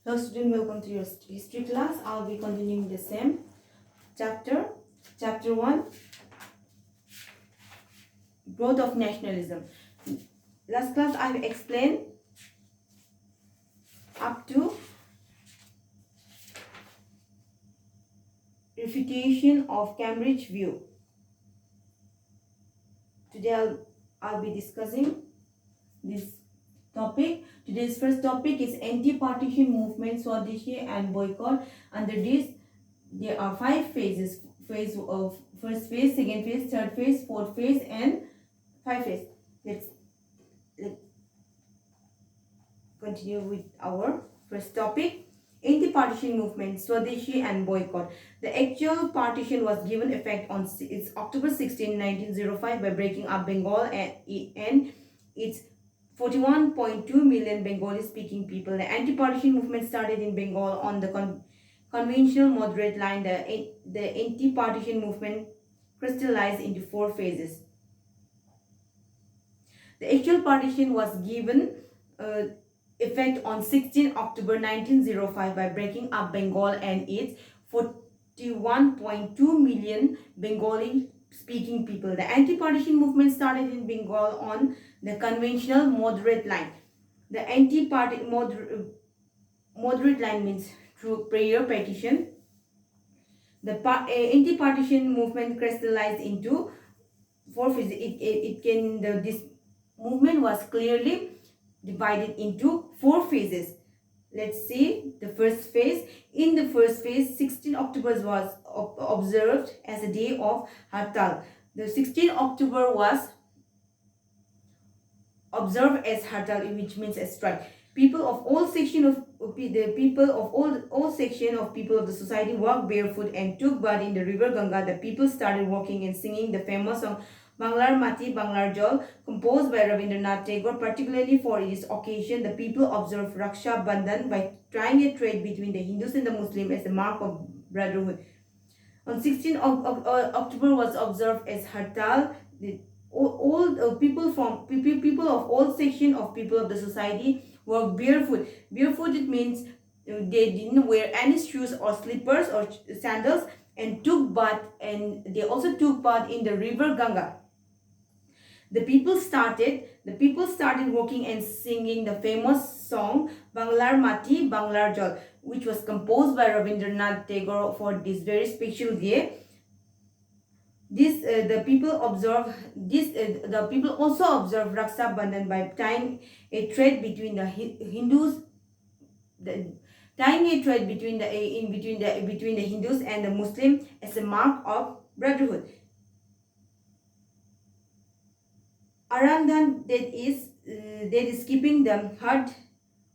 Hello student, welcome to your history class. I'll be continuing the same chapter. Chapter 1, Growth of Nationalism. Last class I've explained up to refutation of Cambridge view. Today I'll be discussing this topic. Today's first topic is anti-partition movement, Swadeshi and boycott. Under this, there are 5 phases. First phase, second phase, third phase, fourth phase, and 5 phase. Let's continue with our first topic. Anti-partition movement, Swadeshi and boycott. The actual partition was given effect on October 16, 1905 by breaking up Bengal and its 41.2 million Bengali-speaking people. The anti-partition movement started in Bengal on the conventional moderate line. The anti-partition movement crystallized into 4 phases. The actual partition was given effect on 16 October 1905 by breaking up Bengal and its 41.2 million Bengali speaking people. The anti-partition movement started in Bengal on the conventional moderate line. The moderate line means through prayer petition. The anti-partition movement crystallized into 4 phases. This movement was clearly divided into 4 phases. Let's see the first phase. In the first phase, 16 October was observed as a day of Hartal. The 16 October was observed as Hartal, which means a strike. People of all section of people of the society walked barefoot and took bath in the river Ganga. The people started walking and singing the famous song Banglar Mati Banglar Jol, composed by Rabindranath Tagore. Particularly for this occasion, the people observed Raksha Bandhan by tying a thread between the Hindus and the Muslims as a mark of brotherhood. On 16 October was observed as Hartal. People of all section of people of the society were barefoot. Barefoot, it means they didn't wear any shoes or slippers or sandals, and took bath, and they also took bath in the river Ganga. The people started walking and singing the famous song Banglar Mati Banglar Jol, which was composed by Rabindranath Tagore for this very special day. The people also observe Raksha Bandhan by tying a thread between the Hindus, between the Hindus and the Muslim as a mark of brotherhood. Arandhan, that is keeping the heart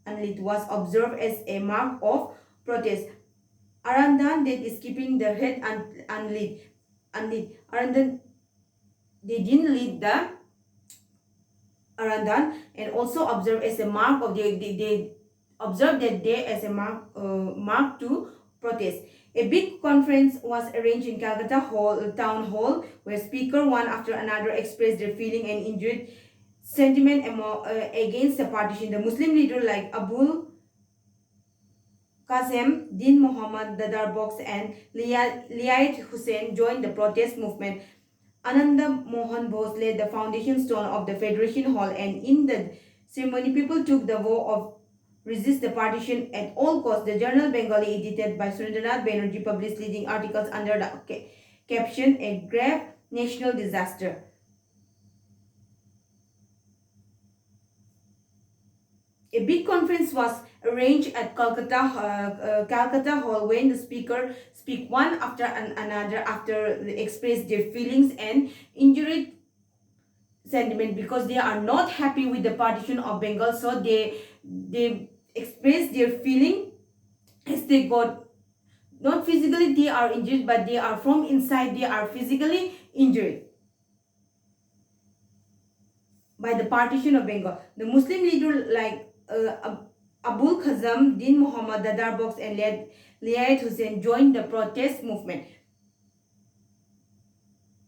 unlit, was observed as a mark of protest. Arandhan, that is keeping the head unlit. Arandhan, they didn't lead the Arandhan, and also observed as a mark of they observed that day as a mark to protest. A big conference was arranged in Calcutta Town Hall, where speakers one after another expressed their feeling and injured sentiment against the partition. The Muslim leaders like Abul Qasim, Din Muhammad Dadar Box, and Liayat Hussain joined the protest movement. Ananda Mohan Bose laid the foundation stone of the Federation Hall, and in the ceremony, people took the vow of resist the partition at all costs. The journal Bengali, edited by Surendranath Banerjee, published leading articles under the caption "A Grave National Disaster." A big conference was arranged at Calcutta Hall, when the speakers speak one after another after they express their feelings and injured sentiment, because they are not happy with the partition of Bengal. So they express their feeling as they got, not physically they are injured, but they are from inside they are physically injured by the partition of Bengal. The Muslim leader like Abul Qasim, Din Muhammad Dadar Box, and Liayat Hussain joined the protest movement.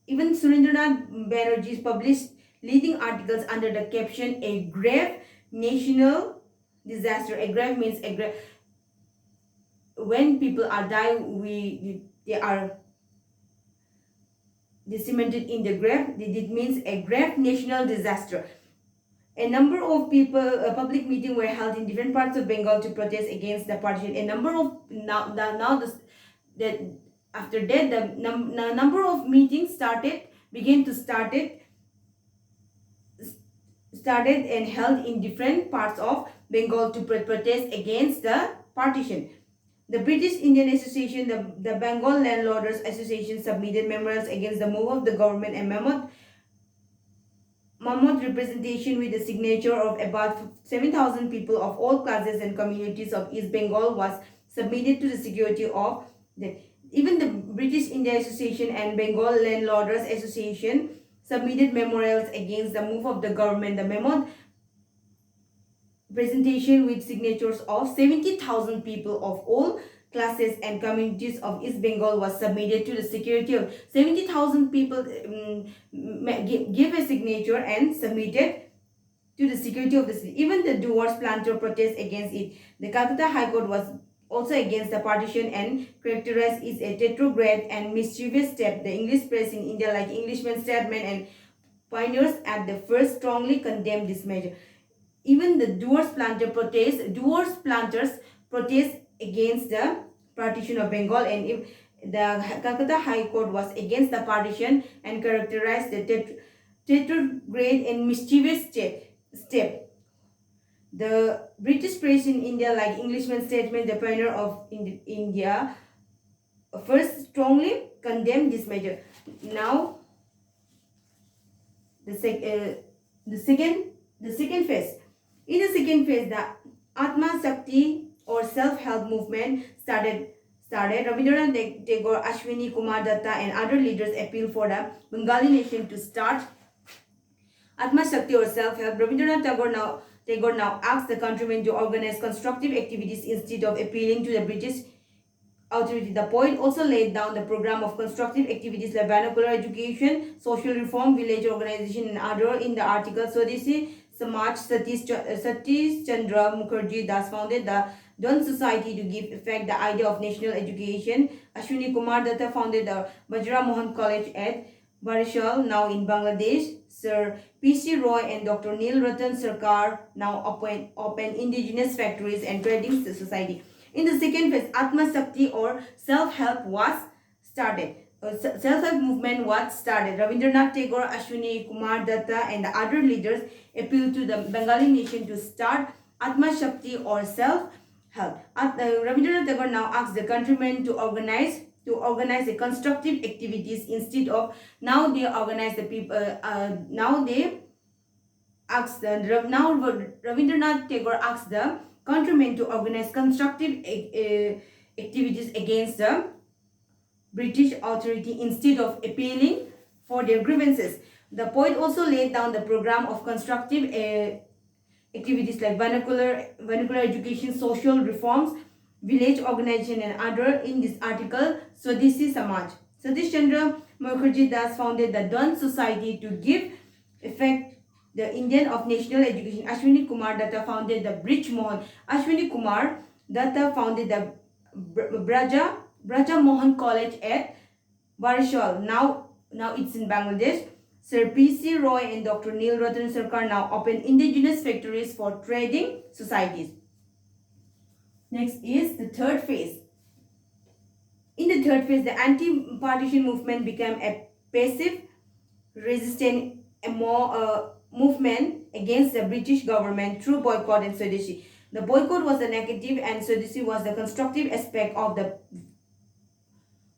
Even Surendranath Banerjee published leading articles under the caption "A Grave National Disaster." A grave means a grave. when people are die, they are cemented in the grave. It means a grave national disaster. A number of public meetings were held in different parts of Bengal to protest against the partition. A number of now the after that the number of meetings began to started and held in different parts of Bengal to protest against the partition. The British Indian Association, the Bengal Landlords Association submitted memorials against the move of the government, and Mahmud representation with the signature of about 7,000 people of all classes and communities of East Bengal was submitted to the security of the even the British India Association and Bengal Landlords Association submitted memorials against the move of the government. The memo presentation with signatures of 70,000 people of all classes and communities of East Bengal was submitted to the security of 70,000 people give a signature and submitted to the security of the city. Even the doors planter protest against it. The Calcutta High Court was also against the partition and characterized it as a retrograde and mischievous step. The English press in India, like Englishmen, statesmen and pioneers at the first, strongly condemned this measure. Even the doors planters protest against the partition of Bengal, and if the Calcutta High Court was against the partition and characterized the retrograde and mischievous step. The British press in India, like Englishman statesman, the pioneer of India, first strongly condemned this measure. Now, the second phase. In the second phase, the Atma Shakti or self-help movement started. Rabindranath Tagore, Ashwini Kumar Datta and other leaders appealed for the Bengali nation to start Atma Shakti or self-help. Rabindranath Tagore now asked the countrymen to organize constructive activities instead of appealing to the British authority. The poet also laid down the program of constructive activities like vernacular education, social reform, village organization and other in the article. Swadeshi Samaj. Satish Chandra Mukherjee thus founded the Don Society to give effect the idea of national education. Ashwini Kumar Datta founded the Bajra Mohan College at Barishal, now in Bangladesh. Sir P.C. Roy and Dr. Neil Ratan Sarkar now open indigenous factories and trading society. In the second phase, Atma Shakti or self-help was started. Self-help movement was started. Rabindranath Tagore, Ashwini Kumar Datta and the other leaders appealed to the Bengali nation to start Atma Shakti or self-help. Rabindranath Tagore now asked the countrymen to organize the constructive activities instead of now they organize the people. Rabindranath Tagore asked the countrymen to organize constructive activities against the British authority instead of appealing for their grievances. The poet also laid down the program of constructive activities like vernacular education, social reforms, village organization and other in this article. Swadeshi Samaj. Satish Chandra Mukherjee thus founded the Don Society to give effect the Indian of national education. Ashwini Kumar Datta founded the Brij Mohan. Ashwini Kumar Datta founded the Braja Mohan College at Barishal. Now it's in Bangladesh. Sir P.C. Roy and Dr. Neil Ratan Sarkar now open indigenous factories for trading societies. Next is the third phase. In the third phase, the anti-partition movement became a passive, resistant movement against the British government through boycott and Swadeshi. The boycott was the negative and Swadeshi was the constructive aspect of the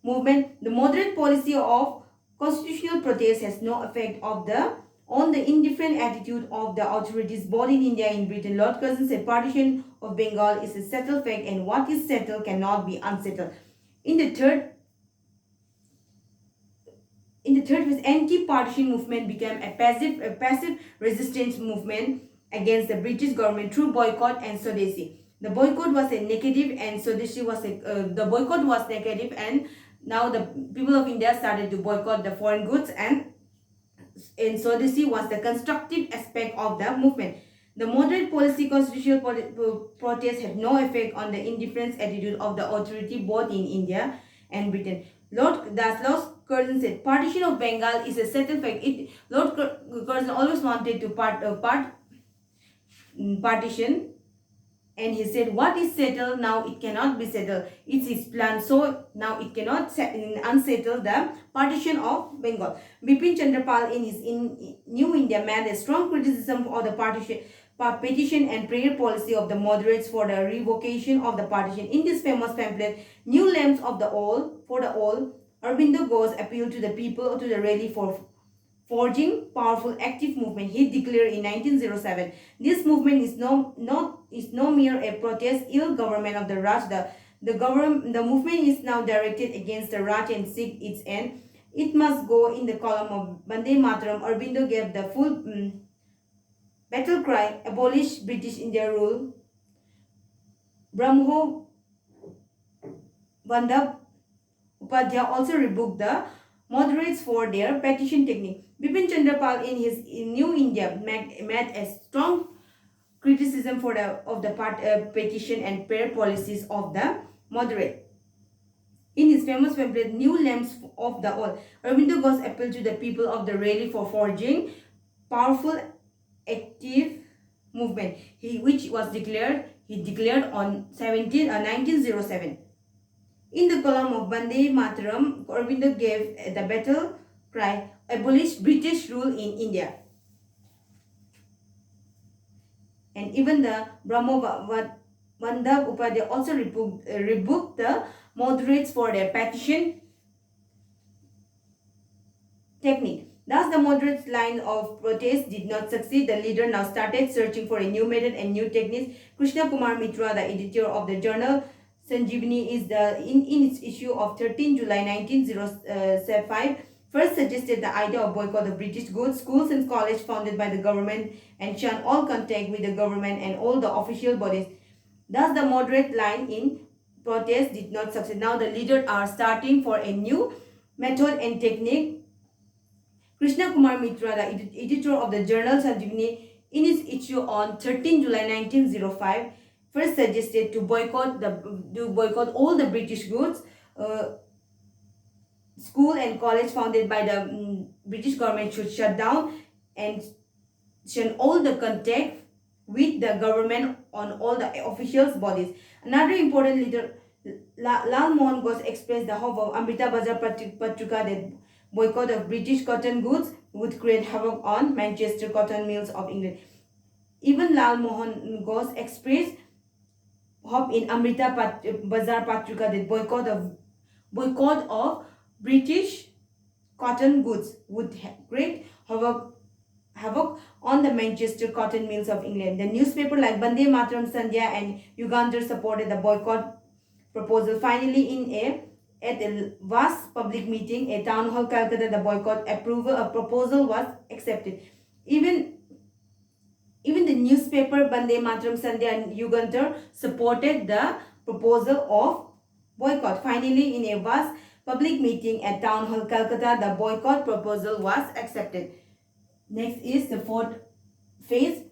movement. The moderate policy of constitutional protest has no effect on the indifferent attitude of the authorities both in India and Britain. Lord Curzon said partition of Bengal is a settled fact and what is settled cannot be unsettled. In the third phase, anti-partition movement became a passive resistance movement against the British government through boycott and Swadeshi. The boycott was a negative and Swadeshi was the boycott was negative and now the people of India started to boycott the foreign goods and Swadeshi was the constructive aspect of the movement. The moderate policy constitutional protest had no effect on the indifference attitude of the authority both in India and Britain. Lord Curzon said, partition of Bengal is a settled fact. Lord Curzon always wanted to partition, and he said, what is settled now, it cannot be settled. It's his plan, so now it cannot unsettle the partition of Bengal. Bipin Chandrapal in his New India made a strong criticism of the petition and prayer policy of the moderates for the revocation of the partition. In this famous pamphlet, New Lamps of the All, for the All, Aurobindo Ghosh appealed to the people to the rally for forging powerful active movement. He declared in 1907, this movement is no mere a protest ill government of the Raj. The movement is now directed against the Raj and seek its end. It must go in the column of Bande Mataram. Aurobindo gave the full battle cry, abolish British India rule. Brahmo Bandab Upadhyaya also rebuked the moderates for their petition technique. Bipin Chandrapal in his New India made a strong criticism of the petition and prayer policies of the moderate. In his famous pamphlet, New Lamps of the All, Aurobindo Ghosh appealed to the people of the rally for forging powerful active movement, he declared on 1907. In the column of Bande Mataram, Aurobindo gave the battle cry, abolish British rule in India. And even the Brahmo Bandab Upadhyaya also rebuked the moderates for their petition technique. Thus, the moderates' line of protest did not succeed. The leader now started searching for a new method and new techniques. Krishna Kumar Mitra, the editor of the journal Sanjeevani, is in its issue of 13 July 1905, first suggested the idea of boycott of British goods. Schools and colleges founded by the government and shun all contact with the government and all the official bodies. Thus, the moderate line in protest did not succeed. Now, the leaders are starting for a new method and technique. Krishna Kumar Mitra, the editor of the journal Sanjeevani, in his issue on 13 July 1905, first suggested to boycott all the British goods. School and college founded by the British government should shut down and shun all the contact with the government on all the officials bodies. Another important leader, Lal Mohan Ghosh, expressed the hope of Amrita Bazar Patrika that boycott of British cotton goods would create havoc on Manchester cotton mills of England. Even Lal Mohan Ghosh expressed hope in Amrita Bazar Patrika that boycott of British cotton goods would create havoc on the Manchester cotton mills of England. The newspaper like Bande Mataram, Sandhya and Yugandhar supported the boycott proposal. Finally, at a vast public meeting, a town hall, Calcutta, the boycott proposal was accepted. Even the newspaper Bande Mataram, Sandhya and Yugandhar supported the proposal of boycott. Finally, in a vast public meeting at Town Hall, Calcutta, the boycott proposal was accepted. Next is the fourth phase.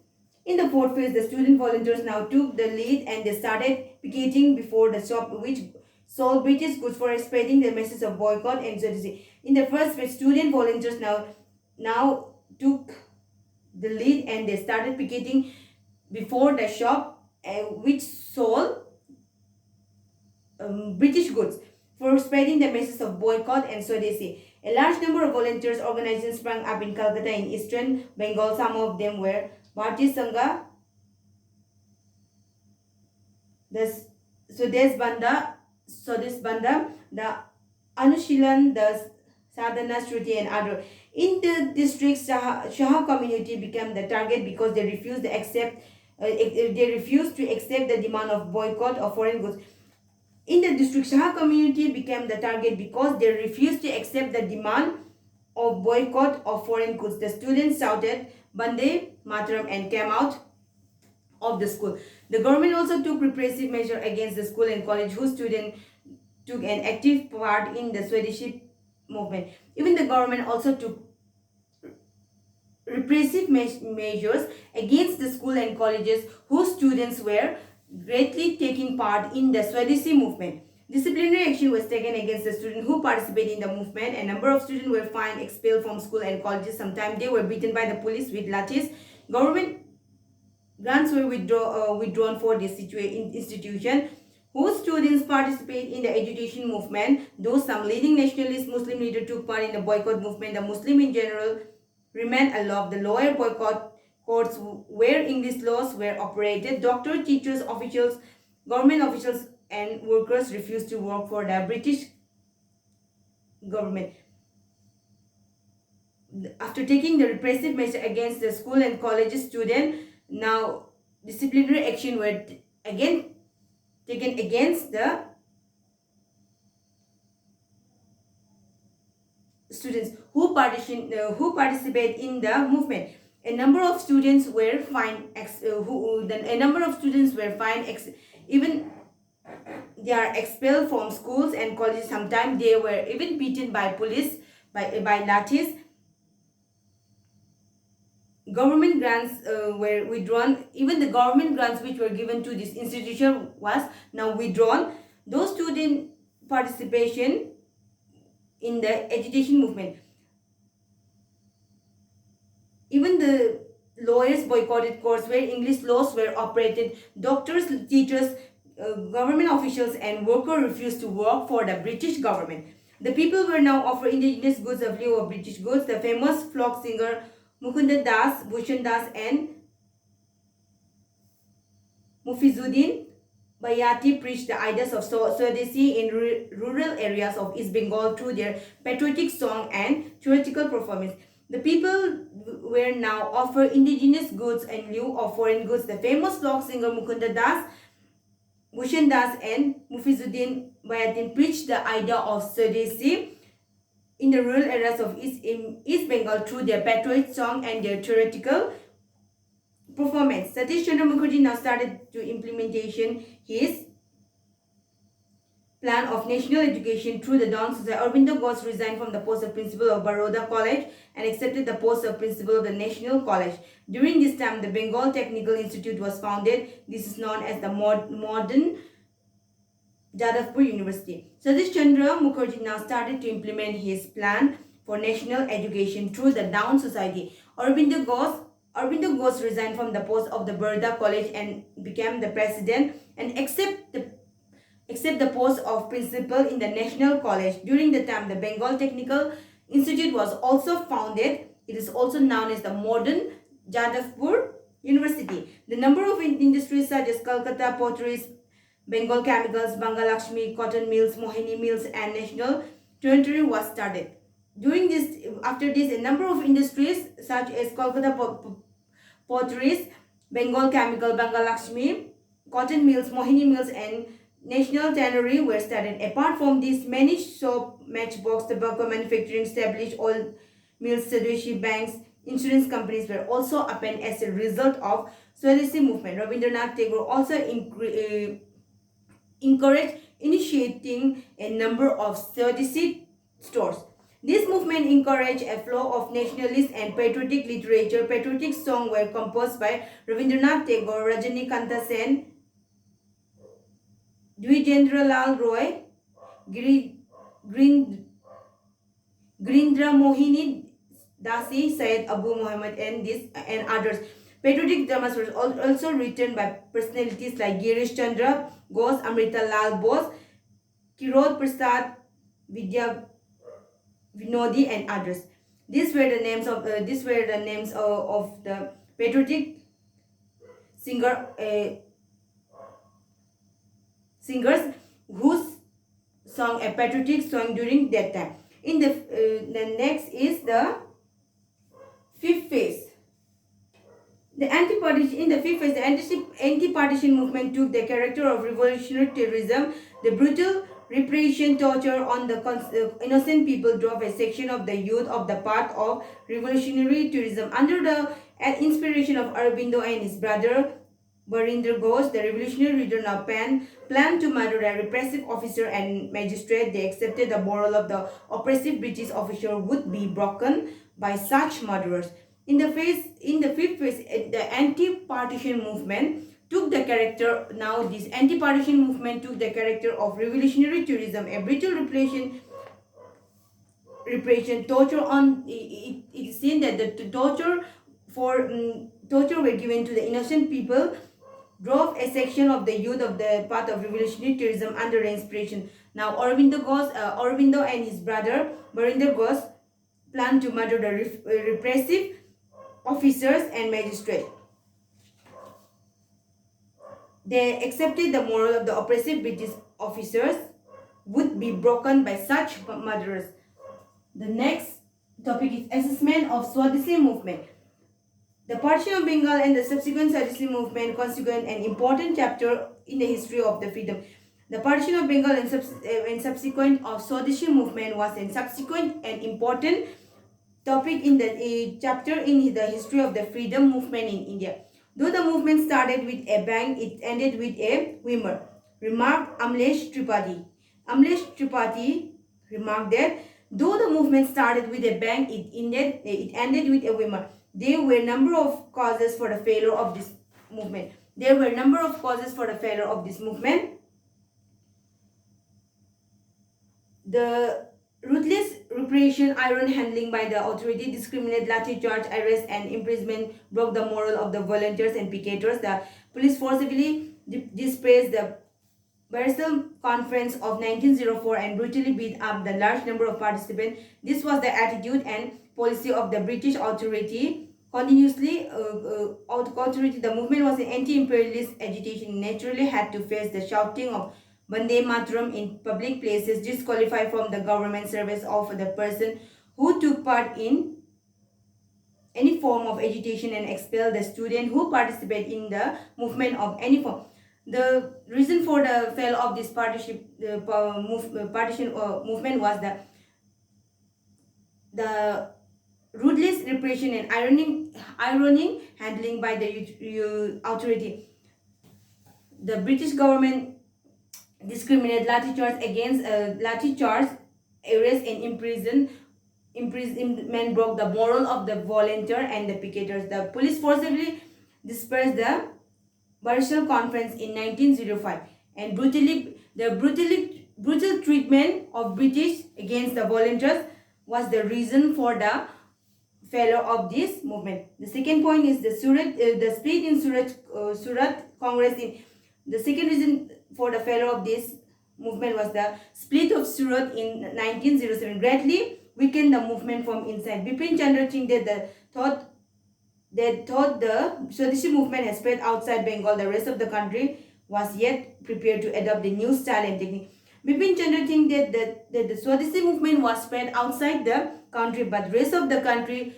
In the fourth phase, the student volunteers now took the lead and they started picketing before the shop which sold British goods for spreading the message of boycott and solidity. In the first phase, student volunteers now took the lead and they started picketing before the shop which sold British goods for spreading the message of boycott and Swadesi. A large number of volunteers organizations sprang up in Calcutta in eastern Bengal. Some of them were Bharti Sangha, the Swadesh Banda, the Anushilan, the Sadhana Shruti and other. In the districts, Shah community became the target because they refused to accept the demand of boycott of foreign goods. In the district, Shah community became the target because they refused to accept the demand of boycott of foreign goods. The students shouted Bande Mataram and came out of the school. The government also took repressive measures against the school and college whose students took an active part in the Swadeshi movement. Even the government also took repressive measures against the school and colleges whose students were greatly taking part in the Swadeshi movement. Disciplinary action was taken against the students who participated in the movement. A number of students were fined, expelled from school and colleges. Sometimes they were beaten by the police with lathis. Government grants were withdrawn for this institution whose students participate in the education movement. Though some leading nationalist Muslim leaders took part in the boycott movement, the Muslim in general remained aloft. The lower boycott courts where English laws were operated. Doctors, teachers, officials, government officials and workers refused to work for the British government. After taking the repressive measure against the school and college students, now disciplinary action were again taken against the students who participate in the movement. A number of students were fined. Even they are expelled from schools and colleges. Sometimes they were even beaten by police by lathis. Government grants were withdrawn. Even the government grants which were given to this institution was now withdrawn. Those student participation in the education movement. Even the lawyers boycotted courts where English laws were operated. Doctors, teachers, government officials and workers refused to work for the British government. The people were now offered indigenous goods of lieu of British goods. The famous folk singer Mukunda Das, Bhushan Das and Mufizuddin Bayati preached the ideas of Swadeshi in rural areas of East Bengal through their patriotic song and theatrical performance. The people were now offered indigenous goods in lieu of foreign goods. The famous folk singer Mukunda Das, Bhushan Das and Mufizuddin Bayati preached the idea of Swadeshi in the rural areas of East Bengal through their patriotic song and their theatrical performance. Satish Chandra Mukherjee now started to implementation his plan of national education through the Dawn Society. Aurobindo Ghosh resigned from the post of principal of Baroda College and accepted the post of principal of the National College. During this time, the Bengal Technical Institute was founded. This is known as the modern Jadavpur University. Satish Chandra Mukherjee now started to implement his plan for national education through the Down Society. Aurobindo Ghosh resigned from the post of the Baroda College and became the president and accept the post of principal in the National College. During the time, the Bengal Technical Institute was also founded. It is also known as the modern Jadavpur University. The number of industries such as Calcutta Potteries, Bengal Chemicals, Bangalakshmi, cotton mills, Mohini mills and national territory was started. After this, a number of industries such as Calcutta Potteries, Bengal Chemical, Bangalakshmi, cotton mills, Mohini mills and national tannery were started. Apart from this, many soap, matchbox, tobacco manufacturing established, oil mills, Swadeshi banks, insurance companies were also opened as a result of Swadeshi movement. Rabindranath Tagore also encouraged initiating a number of Swadeshi stores. This movement encouraged a flow of nationalist and patriotic literature. Patriotic songs were composed by Rabindranath Tagore, Rajanikanta Sen, Dwijendralal Roy, Grindra Mohini Dasi, Syed Abu Muhammad and others. Patriotic dramas were also written by personalities like Girish Chandra Ghosh, Amrita Lal Bose, Kirod Prasad, Vidya Vinodi and others. These were the names of the patriotic singers who sang a patriotic song during that time. The next is the fifth phase. In the fifth phase, the anti-partition movement took the character of revolutionary terrorism. The brutal repression, torture on the innocent people drove a section of the youth of the path of revolutionary terrorism. Under the inspiration of Aurobindo and his brother Barindra Ghosh, the revolutionary leader now planned to murder a repressive officer and magistrate. They accepted the moral of the oppressive British officer would be broken by such murderers. In the fifth phase, the anti-partition movement took the character. Now, this anti-partition movement took the character of revolutionary tourism, a brutal repression, torture on. It is seen that the torture were given to the innocent people, drove a section of the youth of the path of revolutionary tourism under inspiration. Now, Aurobindo and his brother Barinder Ghosh planned to murder the repressive officers and magistrates. They accepted the moral of the oppressive British officers would be broken by such murderers. The next topic is assessment of Swadeshi movement. The partition of Bengal and the subsequent Swadeshi movement constitute an important chapter in the history of the freedom. The partition of Bengal and subsequent of Swadeshi movement was a subsequent and important topic in the chapter in the history of the freedom movement in India. Though the movement started with a bang, it ended with a whimper, remarked Amlesh Tripathi. Amlesh Tripathi remarked that though the movement started with a bang, it ended with a whimper. There were a number of causes for the failure of this movement. The ruthless repression, iron handling by the authority, discriminate, lathi charge, arrest and imprisonment broke the morale of the volunteers and picketers. The police forcibly dispersed the Barcel Conference of 1904 and brutally beat up the large number of participants. This was the attitude and policy of the British authority. The movement was an anti-imperialist agitation. Naturally had to face the shouting of Bande Mataram in public places, disqualified from the government service of the person who took part in any form of agitation and expel the student who participate in the movement of any form. The reason for the fail of this movement was the ruthless repression and ironing handling by the authority. The British government discriminate lathi charge, arrest and imprisonment broke the moral of the volunteer and the picketers. The police forcibly dispersed the Barcel Conference in 1905 and brutal treatment of British against the volunteers was the reason for the failure of this movement. The second point is the split in Surat Congress. The second reason for the failure of this movement was the split of Surat in 1907 greatly weakened the movement from inside. Bipin Chandra Singh thought the Swadeshi movement has spread outside Bengal. The rest of the country was yet prepared to adopt the new style and technique. Bipin Chandra Singh that the Swadeshi movement was spread outside the country, but rest of the country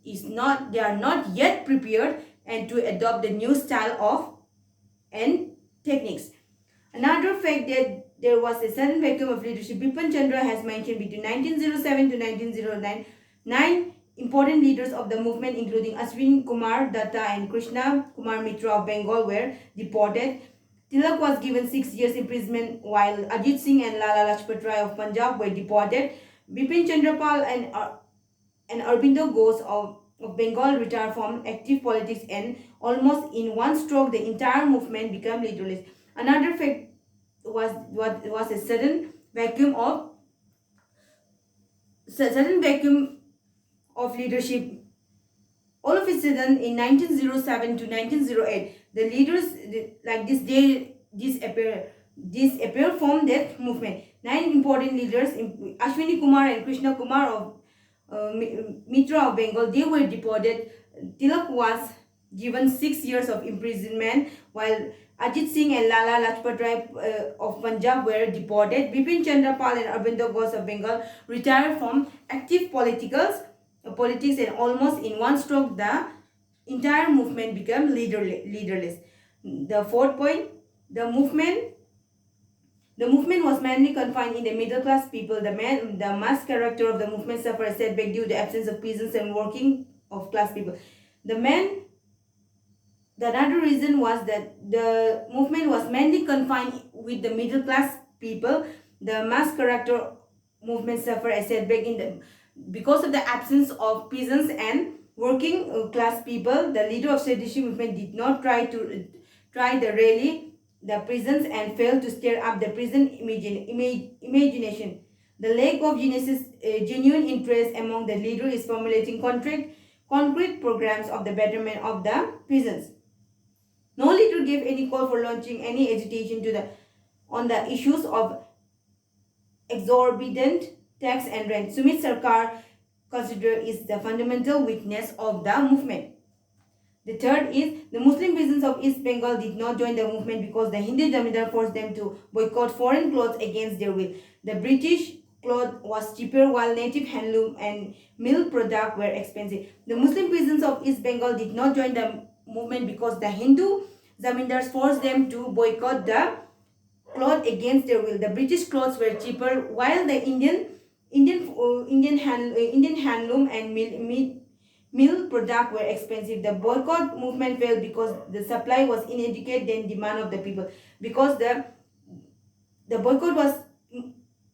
is not. They are not yet prepared and to adopt the new style of and techniques. Another fact that there was a sudden vacuum of leadership. Bipin Chandra has mentioned between 1907 to 1909, 9 important leaders of the movement, including Ashwin Kumar Datta and Krishna Kumar Mitra of Bengal, were deported. Tilak was given 6 years imprisonment, while Ajit Singh and Lala Lajpat Rai of Punjab were deported. Bipin Chandra Pal and Aurobindo Ghosh of Bengal retired from active politics, and almost in one stroke the entire movement became leaderless. Another fact was a sudden vacuum of leadership. All of a sudden, in 1907 to 1908, the leaders like this they disappear from that movement. 9 important leaders, Ashwini Kumar and Krishna Kumar of Mitra of Bengal, they were deported. Tilak was given 6 years of imprisonment, while Ajit Singh and Lala Lajpat Rai of Punjab were deported. Bipin Chandra Pal and Aurobindo Ghosh of Bengal retired from active politics, and almost in one stroke the entire movement became leaderless. The fourth point, the movement was mainly confined in the middle class people. The mass character of the movement suffered a setback due to the absence of peasants and working of class people. The another reason was that the movement was mainly confined with the middle class people. The mass character movement suffered a setback because of the absence of peasants and working class people, the leader of sedition movement did not try the rally the prisons and failed to stir up the prison imagination. The lack of genuine interest among the leader is formulating concrete programs of the betterment of the prisons. No leader gave any call for launching any agitation on the issues of exorbitant tax and rent. Sumit Sarkar considered is the fundamental weakness of the movement. The third is the Muslim peasants of East Bengal did not join the movement because the Hindu Jamindar forced them to boycott foreign clothes against their will. The British cloth was cheaper while native handloom and mill products were expensive. The Muslim peasants of East Bengal did not join the movement because the Hindu Zamindars forced them to boycott the cloth against their will. The British clothes were cheaper while the Indian handloom and mill product were expensive. The boycott movement failed because the supply was inadequate than demand of the people. Because the boycott was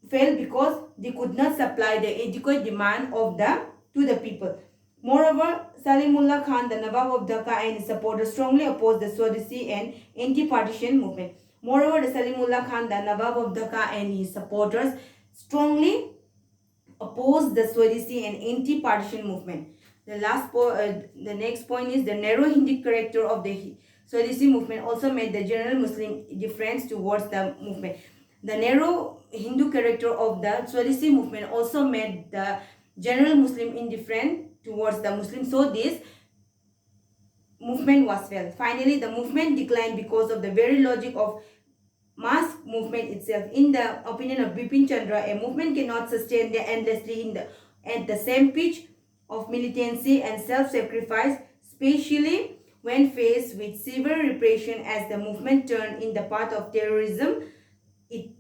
failed because they could not supply the adequate demand of to the people. Moreover, Salimullah Khan, the Nawab of Dhaka, and his supporters strongly opposed the Swadeshi and anti-partition movement. Moreover, the Salimullah Khan, the Nawab of Dhaka, and his supporters strongly opposed the Swadeshi and anti-partition movement. The next point is the narrow Hindu character of the Swadeshi movement also made the general Muslim difference towards the movement. The narrow Hindu character of the Swadeshi movement also made the general Muslim indifferent towards the Muslims. So this movement was failed. Finally, the movement declined because of the very logic of mass movement itself. In the opinion of Bipin Chandra, a movement cannot sustain endlessly at the same pitch of militancy and self-sacrifice, especially when faced with severe repression. As the movement turned in the path of terrorism, it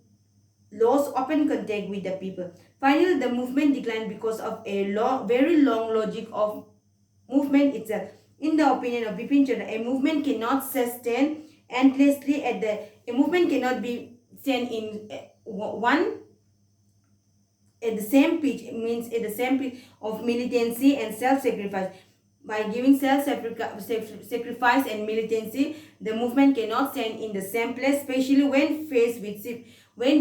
lost open contact with the people. Finally, the movement declined because of a very long logic of movement itself. In the opinion of Bipin Chandra, a movement cannot sustain endlessly a movement cannot be stand in one at the same pitch, means at the same pitch of militancy and self-sacrifice. By giving self-sacrifice and militancy, the movement cannot stand in the same place, especially when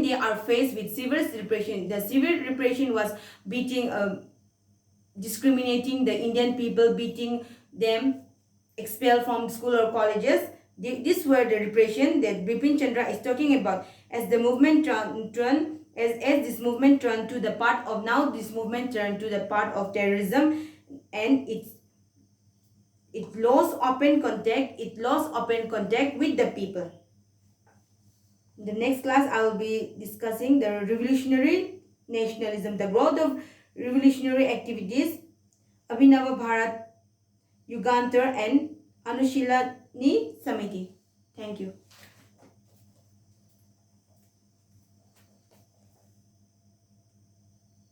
they are faced with severe repression. The severe repression was beating, discriminating the Indian people, beating them, expelled from school or colleges. These were the repression that Bipin Chandra is talking about. As the movement this movement turned to the part of this movement turned to the part of terrorism, and it lost open contact with the people. In the next class, I will be discussing the revolutionary nationalism, the growth of revolutionary activities, Abhinava Bharat Yugantar and Anushilani Samiti. Thank you.